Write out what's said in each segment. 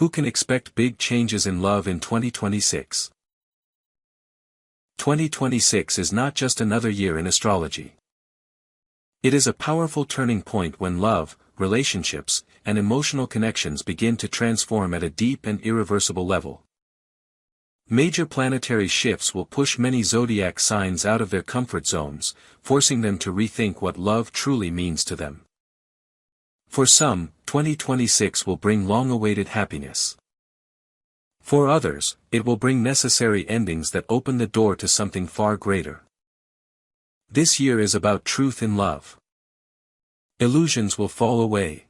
Who can expect big changes in love in 2026? 2026 is not just another year in astrology. It is a powerful turning point when love, relationships, and emotional connections begin to transform at a deep and irreversible level. Major planetary shifts will push many zodiac signs out of their comfort zones, forcing them to rethink what love truly means to them. For some, 2026 will bring long-awaited happiness. For others, it will bring necessary endings that open the door to something far greater. This year is about truth in love. Illusions will fall away.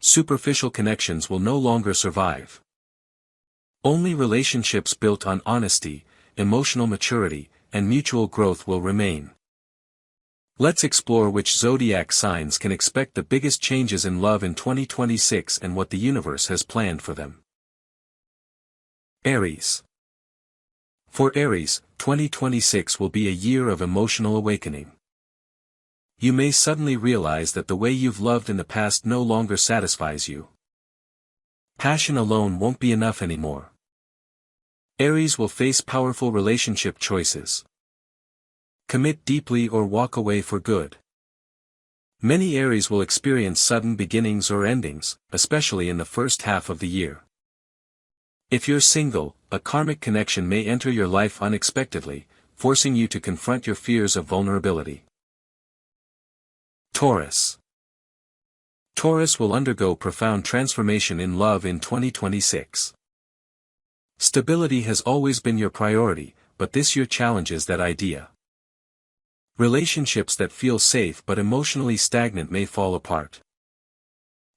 Superficial connections will no longer survive. Only relationships built on honesty, emotional maturity, and mutual growth will remain. Let's explore which zodiac signs can expect the biggest changes in love in 2026 and what the universe has planned for them. Aries. For Aries, 2026 will be a year of emotional awakening. You may suddenly realize that the way you've loved in the past no longer satisfies you. Passion alone won't be enough anymore. Aries will face powerful relationship choices. Commit deeply or walk away for good. Many Aries will experience sudden beginnings or endings, especially in the first half of the year. If you're single, a karmic connection may enter your life unexpectedly, forcing you to confront your fears of vulnerability. Taurus. Taurus will undergo profound transformation in love in 2026. Stability has always been your priority, but this year challenges that idea. Relationships that feel safe but emotionally stagnant may fall apart.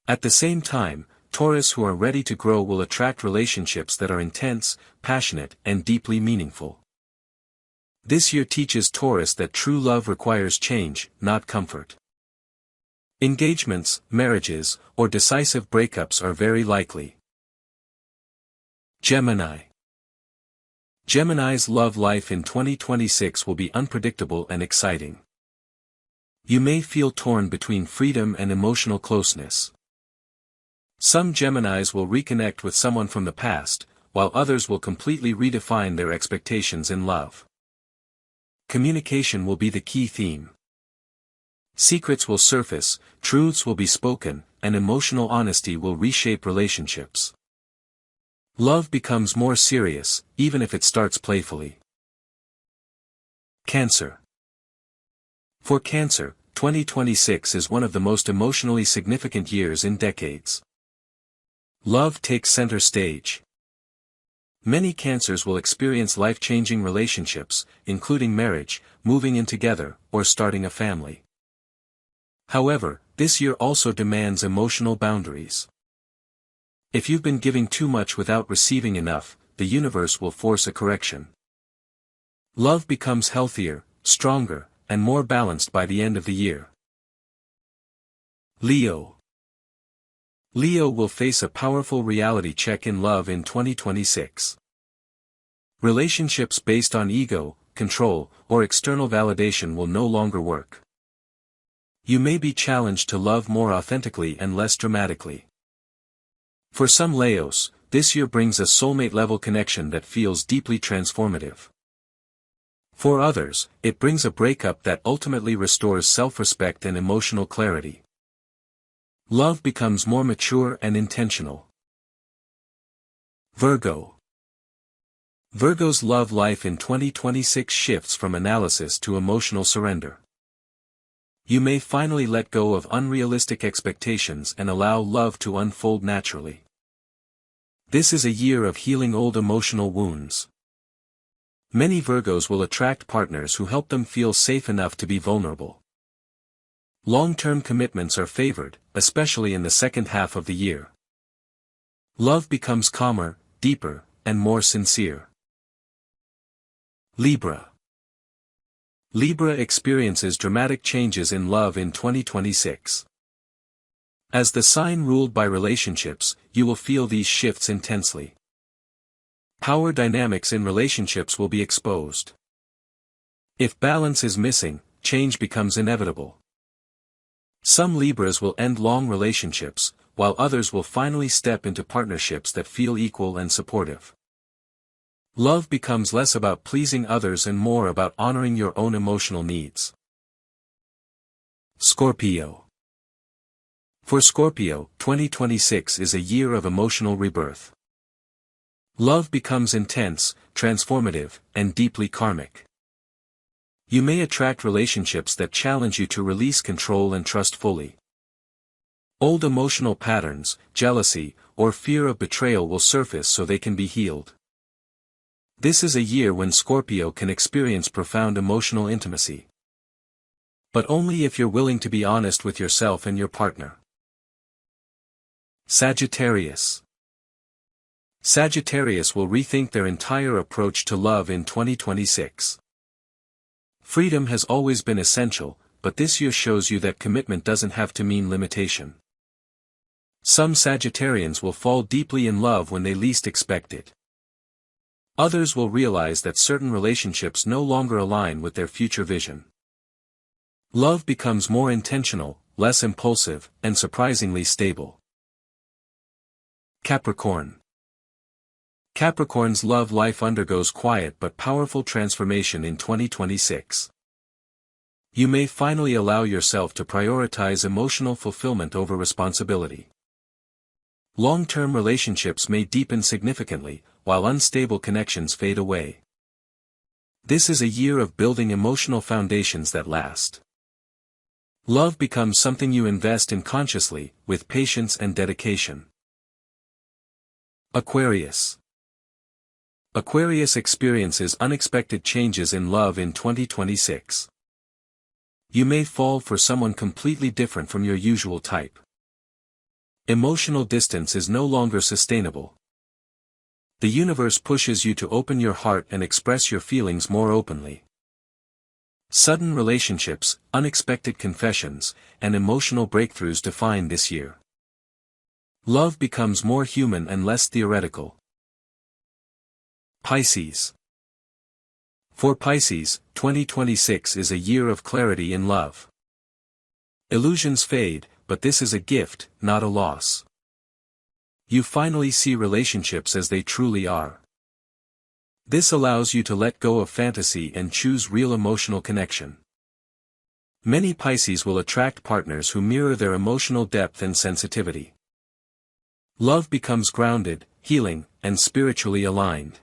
At the same time, Taurus who are ready to grow will attract relationships that are intense, passionate, and deeply meaningful. This year teaches Taurus that true love requires change, not comfort. Engagements, marriages, or decisive breakups are very likely. Gemini. Gemini's love life in 2026 will be unpredictable and exciting. You may feel torn between freedom and emotional closeness. Some Geminis will reconnect with someone from the past, while others will completely redefine their expectations in love. Communication will be the key theme. Secrets will surface, truths will be spoken, and emotional honesty will reshape relationships. Love becomes more serious, even if it starts playfully. Cancer. For Cancer, 2026 is one of the most emotionally significant years in decades. Love takes center stage. Many Cancers will experience life-changing relationships, including marriage, moving in together, or starting a family. However, this year also demands emotional boundaries. If you've been giving too much without receiving enough, the universe will force a correction. Love becomes healthier, stronger, and more balanced by the end of the year. Leo. Leo will face a powerful reality check in love in 2026. Relationships based on ego, control, or external validation will no longer work. You may be challenged to love more authentically and less dramatically. For some Leos, this year brings a soulmate-level connection that feels deeply transformative. For others, it brings a breakup that ultimately restores self-respect and emotional clarity. Love becomes more mature and intentional. Virgo. Virgo's love life in 2026 shifts from analysis to emotional surrender. You may finally let go of unrealistic expectations and allow love to unfold naturally. This is a year of healing old emotional wounds. Many Virgos will attract partners who help them feel safe enough to be vulnerable. Long-term commitments are favored, especially in the second half of the year. Love becomes calmer, deeper, and more sincere. Libra. Libra experiences dramatic changes in love in 2026. As the sign ruled by relationships, you will feel these shifts intensely. Power dynamics in relationships will be exposed. If balance is missing, change becomes inevitable. Some Libras will end long relationships, while others will finally step into partnerships that feel equal and supportive. Love becomes less about pleasing others and more about honoring your own emotional needs. Scorpio. For Scorpio, 2026 is a year of emotional rebirth. Love becomes intense, transformative, and deeply karmic. You may attract relationships that challenge you to release control and trust fully. Old emotional patterns, jealousy, or fear of betrayal will surface so they can be healed. This is a year when Scorpio can experience profound emotional intimacy. But only if you're willing to be honest with yourself and your partner. Sagittarius. Sagittarius will rethink their entire approach to love in 2026. Freedom has always been essential, but this year shows you that commitment doesn't have to mean limitation. Some Sagittarians will fall deeply in love when they least expect it. Others will realize that certain relationships no longer align with their future vision. Love becomes more intentional, less impulsive, and surprisingly stable. Capricorn. Capricorn's love life undergoes quiet but powerful transformation in 2026. You may finally allow yourself to prioritize emotional fulfillment over responsibility. Long-term relationships may deepen significantly, while unstable connections fade away. This is a year of building emotional foundations that last. Love becomes something you invest in consciously, with patience and dedication. Aquarius. Aquarius experiences unexpected changes in love in 2026. You may fall for someone completely different from your usual type. Emotional distance is no longer sustainable. The universe pushes you to open your heart and express your feelings more openly. Sudden relationships, unexpected confessions, and emotional breakthroughs define this year. Love becomes more human and less theoretical. Pisces. For Pisces, 2026 is a year of clarity in love. Illusions fade, but this is a gift, not a loss. You finally see relationships as they truly are. This allows you to let go of fantasy and choose real emotional connection. Many Pisces will attract partners who mirror their emotional depth and sensitivity. Love becomes grounded, healing, and spiritually aligned.